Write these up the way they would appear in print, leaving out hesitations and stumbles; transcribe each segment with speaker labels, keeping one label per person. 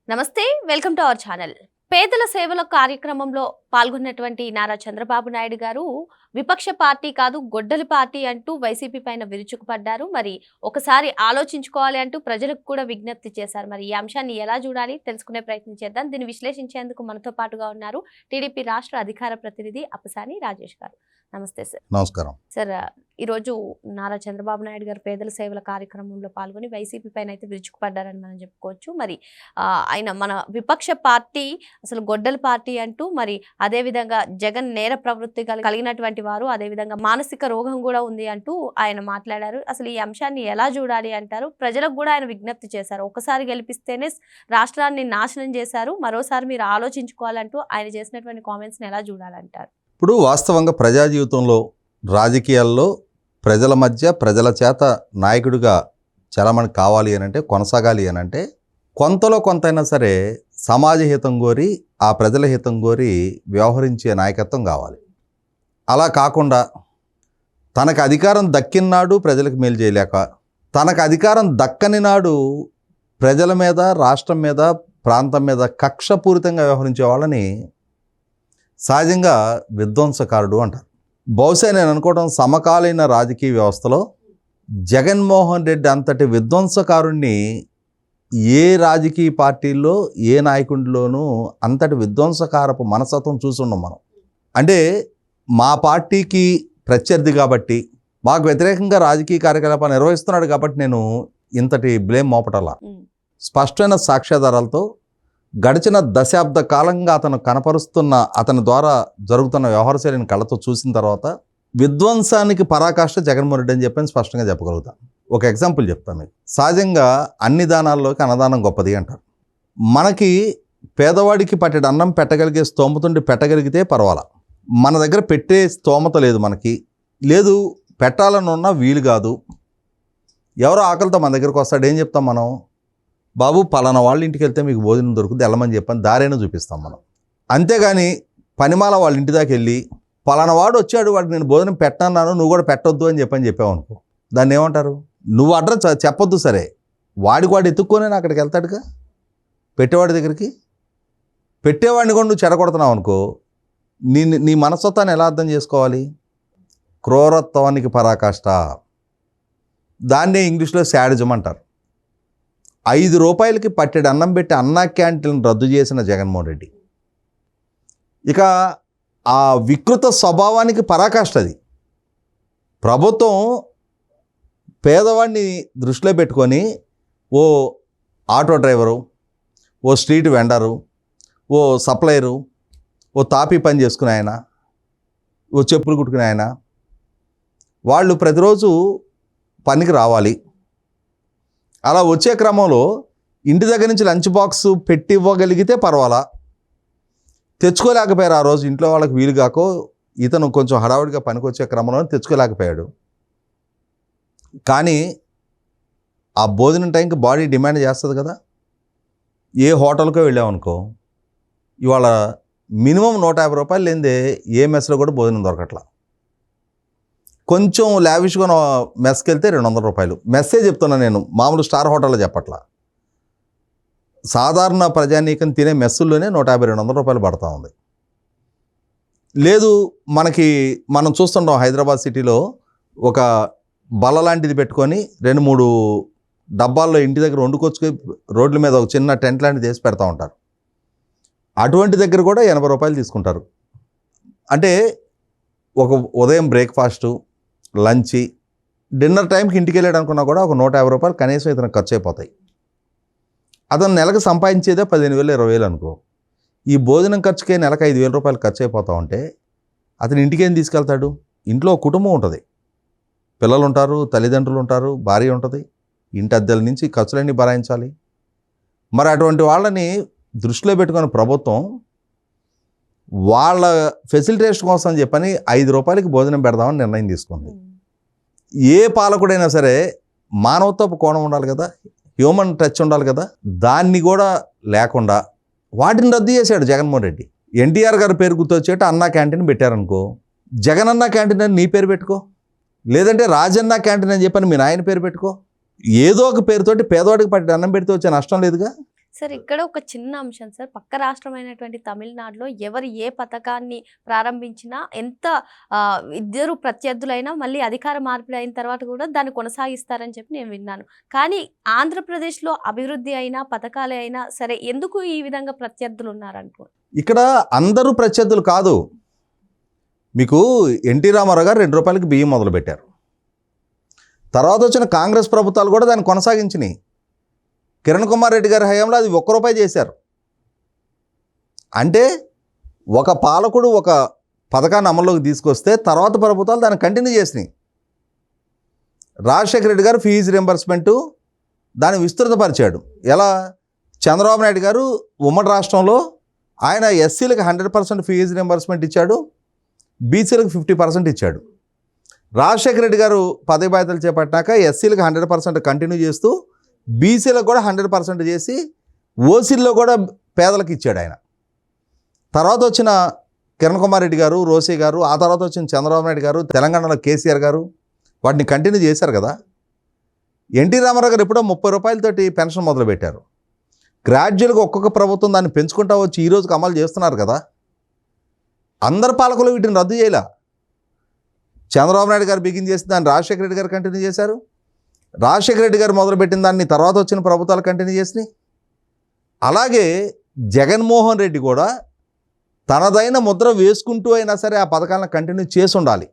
Speaker 1: నమస్తే welcome to our channel. పేదల సేవల కార్యక్రమంలో పాల్గొన్నటువంటి నారా చంద్రబాబు నాయుడు గారు విపక్ష పార్టీ కాదు గొడ్డలి పార్టీ అంటూ వైసీపీ పైన విరుచుకుపడ్డారు. మరి ఒకసారి ఆలోచించుకోవాలి అంటూ ప్రజలకు కూడా విజ్ఞప్తి చేశారు. మరి ఈ అంశాన్ని ఎలా చూడాలి తెలుసుకునే ప్రయత్నం చేద్దాం. దీన్ని విశ్లేషించేందుకు మనతో పాటుగా ఉన్నారు టీడీపీ రాష్ట్ర అధికార ప్రతినిధి అప్పసాని రాజేష్ గారు. నమస్తే సార్.
Speaker 2: నమస్కారం
Speaker 1: సార్, ఈరోజు నారా చంద్రబాబు నాయుడు గారు పేదల సేవల కార్యక్రమంలో పాల్గొని వైసీపీ పైన అయితే విరుచుకుపడ్డారని మనం చెప్పుకోవచ్చు. మరి ఆయన మన విపక్ష పార్టీ అసలు గొడ్డల పార్టీ అంటూ, మరి అదేవిధంగా జగన్ నేర ప్రవృత్తి కలిగినటువంటి వారు, అదేవిధంగా మానసిక రోగం కూడా ఉంది అంటూ ఆయన మాట్లాడారు. అసలు ఈ అంశాన్ని ఎలా చూడాలి అంటారు? ప్రజలకు కూడా ఆయన విజ్ఞప్తి చేశారు. ఒకసారి గెలిపిస్తేనే రాష్ట్రాన్ని నాశనం చేశారు, మరోసారి మీరు ఆలోచించుకోవాలంటూ ఆయన చేసినటువంటి కామెంట్స్ని ఎలా చూడాలంటారు?
Speaker 2: ఇప్పుడు వాస్తవంగా ప్రజా జీవితంలో రాజకీయాల్లో ప్రజల మధ్య ప్రజల చేత నాయకుడిగా చాలామంది కావాలి అని అంటే, కొనసాగాలి అని అంటే కొంతలో కొంతైనా సరే సమాజ హితం కోరి ఆ ప్రజల హితం కోరి వ్యవహరించే నాయకత్వం కావాలి. అలా కాకుండా తనకు అధికారం దక్కినాడు ప్రజలకు మేలు చేయలేక, తనకు అధికారం దక్కని నాడు ప్రజల మీద, రాష్ట్రం మీద, ప్రాంతం మీద కక్షపూరితంగా వ్యవహరించే వాళ్ళని సహజంగా విధ్వంసకారుడు అంటారు. బహుశా నేను అనుకోవడం సమకాలీన రాజకీయ వ్యవస్థలో జగన్మోహన్ రెడ్డి అంతటి విధ్వంసకారుణ్ణి ఏ రాజకీయ పార్టీల్లో ఏ నాయకుడిలోనూ అంతటి విధ్వంసకారపు మనస్తత్వం చూసున్నాం మనం. అంటే మా పార్టీకి ప్రత్యర్థి కాబట్టి, మాకు వ్యతిరేకంగా రాజకీయ కార్యకలాపాలు నిర్వహిస్తున్నాడు కాబట్టి నేను ఇంతటి బ్లేమ్ మోపటలా. స్పష్టమైన సాక్ష్యాధారాలతో గడిచిన దశాబ్ద కాలంగా అతను కనపరుస్తున్న, అతని ద్వారా జరుగుతున్న వ్యవహారశైలిని కళ్ళతో చూసిన తర్వాత విధ్వంసానికి పరాకాష్ట జగన్మోహన్ రెడ్డి అని చెప్పని స్పష్టంగా చెప్పగలుగుతాను. ఒక ఎగ్జాంపుల్ చెప్తాను మీకు. సహజంగా అన్ని దానాల్లోకి అన్నదానం గొప్పది అంటారు. మనకి పేదవాడికి పట్టెడు అన్నం పెట్టగలిగే స్తోమతుండి పెట్టగలిగితే పర్వాలా. మన దగ్గర పెట్టే స్తోమత లేదు, మనకి లేదు, పెట్టాలని ఉన్నా వీలు కాదు. ఎవరో ఆకలితో మన దగ్గరకు వస్తాడు, ఏం చెప్తాం మనం? బాబు పలానా వాళ్ళ ఇంటికి వెళ్తే మీకు భోజనం దొరుకుతుంది, వెళ్ళమని చెప్పని దారైనా చూపిస్తాం మనం. అంతేగాని పనిమాల వాళ్ళ ఇంటి దాకా వెళ్ళి పలానా వాడు వచ్చాడు, వాడికి నేను భోజనం పెట్టన్నాను, నువ్వు కూడా పెట్టొద్దు అని చెప్పావు అనుకో, దాన్ని ఏమంటారు? నువ్వు అడ్రస్ చెప్పొద్దు సరే, వాడు ఎత్తుక్కొనే అక్కడికి వెళ్తాడుగా పెట్టేవాడి దగ్గరికి. పెట్టేవాడిని కూడా నువ్వు చెడగొడుతున్నావు అనుకో, నీ మనస్తత్వాన్ని ఎలా అర్థం చేసుకోవాలి? క్రూరత్వానికి పరాకాష్ట. దాన్నే ఇంగ్లీష్లో శాడిజం అంటారు. 5 రూపాయలకి పట్టెడు అన్నం పెట్టి అన్నా క్యాంటీన్ రద్దు చేసిన జగన్మోహన్ రెడ్డి ఇక ఆ వికృత స్వభావానికి పరాకాష్ట అది. ప్రభుత్వం పేదవాడిని దృష్టిలో పెట్టుకొని ఓ ఆటో డ్రైవరు, ఓ స్ట్రీట్ వెండరు, ఓ సప్లయరు, ఓ తాపీ పని చేసుకునే ఆయన, ఓ చెప్పులు కుట్టుకునే ఆయన, వాళ్ళు ప్రతిరోజు పనికి రావాలి. అలా వచ్చే క్రమంలో ఇంటి దగ్గర నుంచి లంచ్ బాక్స్ పెట్టి ఇవ్వగలిగితే పర్వాలా. తెచ్చుకోలేకపోయారు ఆ రోజు, ఇంట్లో వాళ్ళకి వీలు కాకో, ఇతను కొంచెం హడావుడిగా పనికి వచ్చే క్రమంలో తెచ్చుకోలేకపోయాడు. కానీ ఆ భోజనం టైంకి బాడీ డిమాండ్ చేస్తుంది కదా. ఏ హోటల్కో వెళ్ళామనుకో, ఇవాళ మినిమం 150 రూపాయలు లేనిదే ఏ మెస్లో కూడా భోజనం దొరకట్లా. కొంచెం లావిష్గా మెస్కి వెళ్తే 200 రూపాయలు. మెస్సే చెప్తున్నా నేను, మామూలు స్టార్ హోటల్లో చెప్పట్లా. సాధారణ ప్రజానీకం తినే మెస్సుల్లోనే 150-200 రూపాయలు పడతా ఉంది. లేదు, మనం చూస్తుంటాం హైదరాబాద్ సిటీలో ఒక బల్ల లాంటిది పెట్టుకొని 2-3 డబ్బాల్లో ఇంటి దగ్గర వండుకొచ్చుకొని రోడ్ల మీద ఒక చిన్న టెంట్ లాంటిది వేసి పెడతా ఉంటారు. అటువంటి దగ్గర కూడా 80 రూపాయలు తీసుకుంటారు. అంటే ఒక ఉదయం బ్రేక్ఫాస్టు, లంచి, డిన్నర్ టైంకి ఇంటికి వెళ్ళాడు అనుకున్నా కూడా ఒక 150 రూపాయలు కనీసం ఇతను ఖర్చు అయిపోతాయి. అతను నెలకు సంపాదించేదే 15,000-20,000 అనుకో. ఈ భోజనం ఖర్చుకే నెలకు 5,000 రూపాయలు ఖర్చు అయిపోతా ఉంటే అతను ఇంటికి ఏం తీసుకెళ్తాడు? ఇంట్లో కుటుంబం ఉంటుంది, పిల్లలు ఉంటారు, తల్లిదండ్రులు ఉంటారు, భార్య ఉంటుంది, ఇంటి అద్దెల నుంచి ఖర్చులన్నీ భరాయించాలి. మరి అటువంటి వాళ్ళని దృష్టిలో పెట్టుకుని ప్రభుత్వం వాళ్ళ ఫెసిలిటేషన్ కోసం చెప్పని 5 రూపాయలకి భోజనం పెడదామని నిర్ణయం తీసుకుంది. ఏ పాలకుడైనా సరే మానవత్వపు కోణం ఉండాలి కదా, హ్యూమన్ టచ్ ఉండాలి కదా. దాన్ని కూడా లేకుండా వాటిని రద్దు చేశాడు జగన్మోహన్ రెడ్డి. ఎన్టీఆర్ గారి పేరు గుర్తొచ్చేట అన్నా క్యాంటీన్ పెట్టారనుకో, జగన్ అన్నా క్యాంటీన్ అని నీ పేరు పెట్టుకో, లేదంటే రాజన్న క్యాంటీన్ అని చెప్పని మీ నాయన పేరు పెట్టుకో. ఏదో ఒక పేరుతోటి పేదవాడికి పట్టి అన్నం పెడితే వచ్చే నష్టం లేదుగా.
Speaker 1: సార్ ఇక్కడ ఒక చిన్న అంశం సార్, పక్క రాష్ట్రమైనటువంటి తమిళనాడులో ఎవరు ఏ పథకాన్ని ప్రారంభించినా ఎంత ఇద్దరు ప్రత్యర్థులైనా మళ్ళీ అధికార మార్పిడి అయిన తర్వాత కూడా దాన్ని కొనసాగిస్తారని చెప్పి నేను విన్నాను. కానీ ఆంధ్రప్రదేశ్లో అభివృద్ధి అయినా పథకాలే అయినా సరే ఎందుకు ఈ విధంగా ప్రత్యర్థులు ఉన్నారనుకో?
Speaker 2: ఇక్కడ అందరూ ప్రత్యర్థులు కాదు. మీకు ఎన్టీ రామారావు గారు 2 రూపాయలకి బియ్యం మొదలుపెట్టారు. తర్వాత వచ్చిన కాంగ్రెస్ ప్రభుత్వాలు కూడా దాన్ని కొనసాగించినాయి. కిరణ్ కుమార్ రెడ్డి గారి హయాంలో అది 1 రూపాయి చేశారు. అంటే ఒక పాలకుడు ఒక పథకాన్ని అమల్లోకి తీసుకొస్తే తర్వాత ప్రభుత్వాలు దాన్ని కంటిన్యూ చేసినాయి. రాజశేఖర రెడ్డి గారు ఫీజు రింబర్స్మెంటు దాన్ని విస్తృతపరిచాడు. ఎలా? చంద్రబాబు నాయుడు గారు ఉమ్మడి రాష్ట్రంలో ఆయన ఎస్సీలకు 100% ఫీజు రింబర్స్మెంట్ ఇచ్చాడు, బీసీలకు 50% ఇచ్చాడు. రాజశేఖర రెడ్డి గారు పదవి బాధ్యతలు చేపట్టినాక ఎస్సీలకు 100% కంటిన్యూ చేస్తూ బీసీలకు కూడా 100% చేసి ఓసీల్లో కూడా పేదలకు ఇచ్చాడు ఆయన. తర్వాత వచ్చిన కిరణ్ కుమార్ రెడ్డి గారు, రోసీ గారు, ఆ తర్వాత వచ్చిన చంద్రబాబు నాయుడు గారు, తెలంగాణలో కేసీఆర్ గారు వాటిని కంటిన్యూ చేశారు కదా. ఎన్టీ రామారావు గారు ఎప్పుడో 30 రూపాయలతోటి పెన్షన్ మొదలుపెట్టారు. గ్రాడ్యువల్గా ఒక్కొక్క ప్రభుత్వం దాన్ని పెంచుకుంటా వచ్చి ఈ రోజుకి అమలు చేస్తున్నారు కదా. అందరు పాలకులు వీటిని రద్దు చేయలే. చంద్రబాబు నాయుడు గారు బిగిన్ చేసి దాన్ని రాజశేఖర రెడ్డి గారు కంటిన్యూ చేశారు. రాజశేఖర రెడ్డి గారు మొదలుపెట్టిన దాన్ని తర్వాత వచ్చిన ప్రభుత్వాలు కంటిన్యూ చేసినాయి. అలాగే జగన్మోహన్ రెడ్డి కూడా తనదైన ముద్ర వేసుకుంటూ అయినా సరే ఆ పథకాలను కంటిన్యూ చేసి ఉండాలి.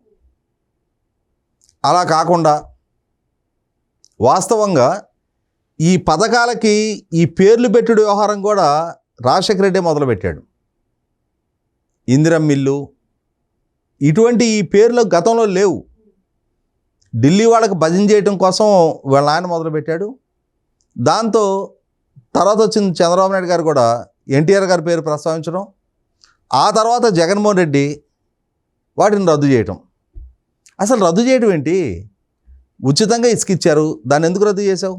Speaker 2: అలా కాకుండా వాస్తవంగా ఈ పథకాలకి ఈ పేర్లు పెట్టుడు వ్యవహారం కూడా రాజశేఖర రెడ్డి మొదలుపెట్టాడు. ఇందిరమ్మ ఇల్లు ఇటువంటి ఈ పేర్లు గతంలో లేవు. ఢిల్లీ వాళ్ళకి భజన చేయడం కోసం వాళ్ళ ఆయన మొదలుపెట్టాడు. దాంతో తర్వాత వచ్చిన చంద్రబాబు నాయుడు గారు కూడా ఎన్టీఆర్ గారి పేరు ప్రస్తావించడం, ఆ తర్వాత జగన్మోహన్ రెడ్డి వాటిని రద్దు చేయటం. అసలు రద్దు చేయడం ఏంటి? ఉచితంగా ఇసుక ఇచ్చారు, దాన్ని ఎందుకు రద్దు చేసావు?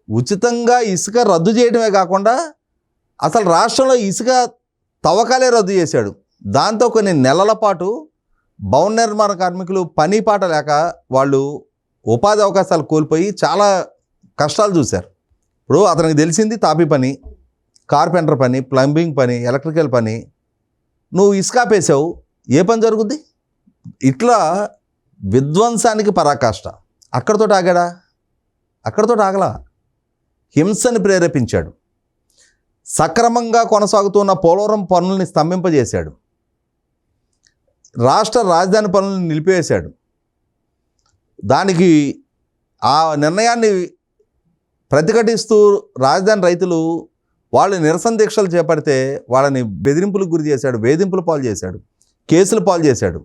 Speaker 2: ఉచితంగా ఇసుక రద్దు చేయడమే కాకుండా అసలు రాష్ట్రంలో ఇసుక తవ్వకాలే రద్దు చేశాడు. దాంతో కొన్ని నెలల పాటు భవన నిర్మాణ కార్మికులు పని పాట లేక వాళ్ళు ఉపాధి అవకాశాలు కోల్పోయి చాలా కష్టాలు చూశారు. ఇప్పుడు అతనికి తెలిసింది తాపీ పని, కార్పెంటర్ పని, ప్లంబింగ్ పని, ఎలక్ట్రికల్ పని. నువ్వు ఇసుక ఆపేసావు, ఏ పని జరుగుద్ది? ఇట్లా విధ్వంసానికి పరాకాష్ట. అక్కడితో ఆగాడా? అక్కడితో ఆగలా. హింసని ప్రేరేపించాడు. సక్రమంగా కొనసాగుతున్న పోలవరం పనుల్ని స్తంభింపజేశాడు. రాష్ట్ర రాజధాని పనులను నిలిపివేశాడు. దానికి ఆ నిర్ణయాన్ని ప్రతిఘటిస్తూ రాజధాని రైతులు వాళ్ళు నిరసన దీక్షలు చేపడితే వాళ్ళని బెదిరింపులకు గురి చేశాడు, వేధింపుల పాలు చేశాడు, కేసుల పాలు చేశాడు.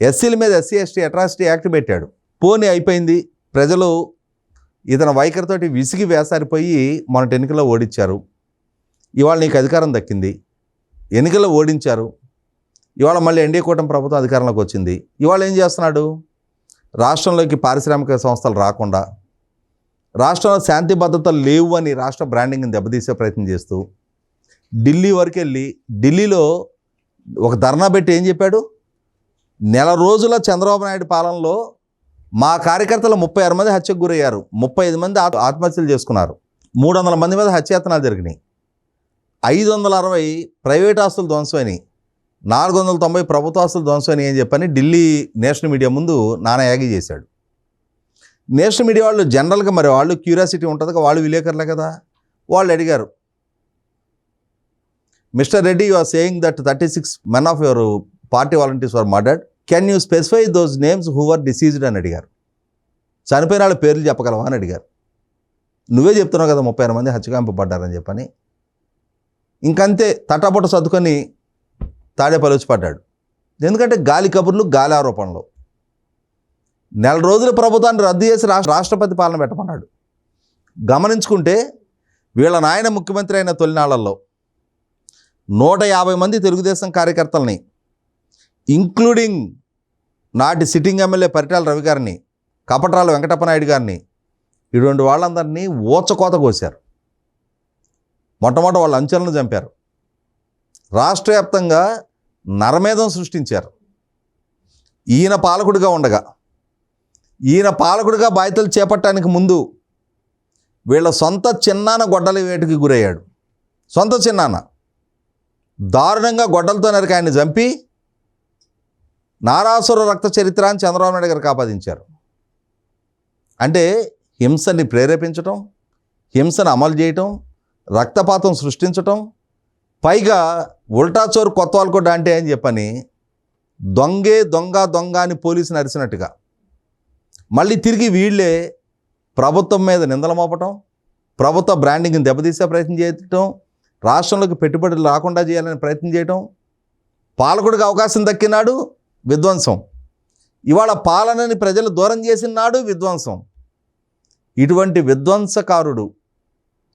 Speaker 2: ఎస్సీల మీద ఎస్సీ ఎస్టీ అట్రాసిటీ యాక్ట్ పెట్టాడు. పోనీ అయిపోయింది. ప్రజలు ఇతని వైఖరితోటి విసిగి వేసారిపోయి మొన్నటి ఎన్నికల్లో ఓడించారు. ఇవాళ నీకు అధికారం దక్కింది, ఎన్నికల్లో ఓడించారు. ఇవాళ మళ్ళీ ఎన్డీఏ కూటమి ప్రభుత్వం అధికారంలోకి వచ్చింది. ఇవాళ ఏం చేస్తున్నాడు? రాష్ట్రంలోకి పారిశ్రామిక సంస్థలు రాకుండా, రాష్ట్రంలో శాంతి భద్రతలు లేవు అని రాష్ట్ర బ్రాండింగ్ని దెబ్బతీసే ప్రయత్నం చేస్తూ ఢిల్లీ వరకు వెళ్ళి ఢిల్లీలో ఒక ధర్నా పెట్టి ఏం చెప్పాడు? నెల రోజుల చంద్రబాబు నాయుడు పాలనలో మా కార్యకర్తలు 36 మంది హత్యకు గురయ్యారు, 35 మంది ఆత్మహత్యలు చేసుకున్నారు, 300 మంది మీద హత్యాయత్నాలు జరిగినాయి, 560 ప్రైవేట్ ఆస్తులు ధ్వంసమైనాయి, 490 ప్రభుత్వ ఆస్తులు ధ్వంసమైనాయి అని చెప్పని ఢిల్లీ నేషనల్ మీడియా ముందు నానాయాగి చేశాడు. నేషనల్ మీడియా వాళ్ళు జనరల్గా మరి వాళ్ళు క్యూరియాసిటీ ఉంటుంది కదా, వాళ్ళు విలేకరులే కదా, వాళ్ళు అడిగారు, mister Reddy you are saying that 36 men of your party volunteers were murdered, can you specify those names who were deceased అని అడిగారు. చనిపోయిన వాళ్ళ పేర్లు చెప్పగలవా అని అడిగారు. నువ్వే చెప్తున్నావు కదా 36 మంది హత్యగాంపబడ్డారని చెప్పని. ఇంకంతే తటాపట సర్దుకొని తాడేపల్లి వచ్చి పడ్డాడు. ఎందుకంటే గాలి కబుర్లు, గాలి ఆరోపణలు. నెల రోజుల ప్రభుత్వాన్ని రద్దు చేసి రాష్ట్రపతి పాలన పెట్టమన్నాడు. గమనించుకుంటే వీళ్ళ నాయన ముఖ్యమంత్రి అయిన తొలినాళ్లలో 150 మంది తెలుగుదేశం కార్యకర్తల్ని, ఇంక్లూడింగ్ నాటి సిట్టింగ్ ఎమ్మెల్యే పరిటాల రవి గారిని, కపట్రాల వెంకటప్పనాయుడు గారిని, ఇటువంటి వాళ్ళందరినీ ఊచకోత కోశారు. మొట్టమొదటి వాళ్ళ అంచెలను చంపారు. రాష్ట్ర వ్యాప్తంగా నరమేధం సృష్టించారు. ఈయన పాలకుడిగా ఉండగా, ఈయన పాలకుడిగా బాధ్యతలు చేపట్టడానికి ముందు వీళ్ళ సొంత చిన్నాన్న గొడ్డలి వేటుకి గురయ్యాడు. సొంత చిన్నాన్న దారుణంగా గొడ్డలతో నరికి ఆయన్ని చంపి నారాసుర రక్త చరిత్ర అని చంద్రబాబు నాయుడు గారికి ఆపాదించారు. అంటే హింసని ప్రేరేపించటం, హింసను అమలు చేయటం, రక్తపాతం సృష్టించటం, పైగా ఉల్టా చోరు కొత్తవాళ్ళకొడ్డ అంటే అని చెప్పని దొంగే దొంగ అని పోలీసుని అరిచినట్టుగా మళ్ళీ తిరిగి వీళ్ళే ప్రభుత్వం మీద నిందలు మోపటం, ప్రభుత్వ బ్రాండింగ్ని దెబ్బతీసే ప్రయత్నం చేయటం, రాష్ట్రంలోకి పెట్టుబడులు రాకుండా చేయాలని ప్రయత్నం చేయటం, పాలకుడికి అవకాశం దక్కినాడు విధ్వంసం, ఇవాళ పాలనని ప్రజలు దూరం చేసినాడు విధ్వంసం. ఇటువంటి విధ్వంసకారుడు,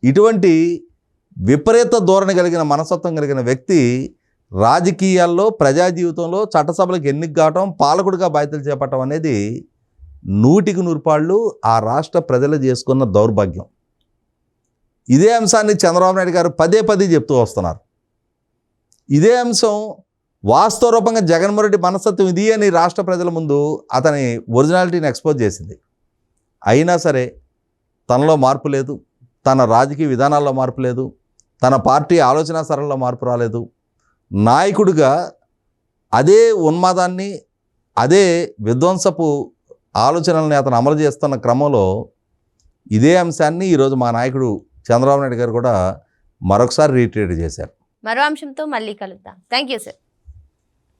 Speaker 2: ఇటువంటి విపరీత ధోరణి కలిగిన మనస్తత్వం కలిగిన వ్యక్తి రాజకీయాల్లో, ప్రజా జీవితంలో చట్టసభలకు ఎన్నిక కావటం, పాలకుడిగా బాధ్యతలు చేపట్టడం అనేది 100కి 100 పాళ్ళు ఆ రాష్ట్ర ప్రజలు చేసుకున్న దౌర్భాగ్యం. ఇదే అంశాన్ని చంద్రబాబు నాయుడు గారు పదే చెప్తూ వస్తున్నారు. ఇదే అంశం వాస్తవ రూపంగా జగన్మోహన్ రెడ్డి మనస్తత్వం ఇది అని రాష్ట్ర ప్రజల ముందు అతని ఒరిజినాలిటీని ఎక్స్పోజ్ చేసింది. అయినా సరే తనలో మార్పు లేదు, తన రాజకీయ విధానాల్లో మార్పు లేదు, తన పార్టీ ఆలోచన సరళిలో మార్పు రాలేదు. నాయకుడిగా అదే ఉన్మాదాన్ని, అదే విధ్వంసపు ఆలోచనల్ని అతను అమలు చేస్తున్న క్రమంలో ఇదే అంశాన్ని ఈరోజు మా నాయకుడు చంద్రబాబు నాయుడు గారు కూడా మరొకసారి రీట్రేట్ చేశారు.
Speaker 1: మరో అంశంతో మళ్ళీ కలుద్దాం. Thank you sir.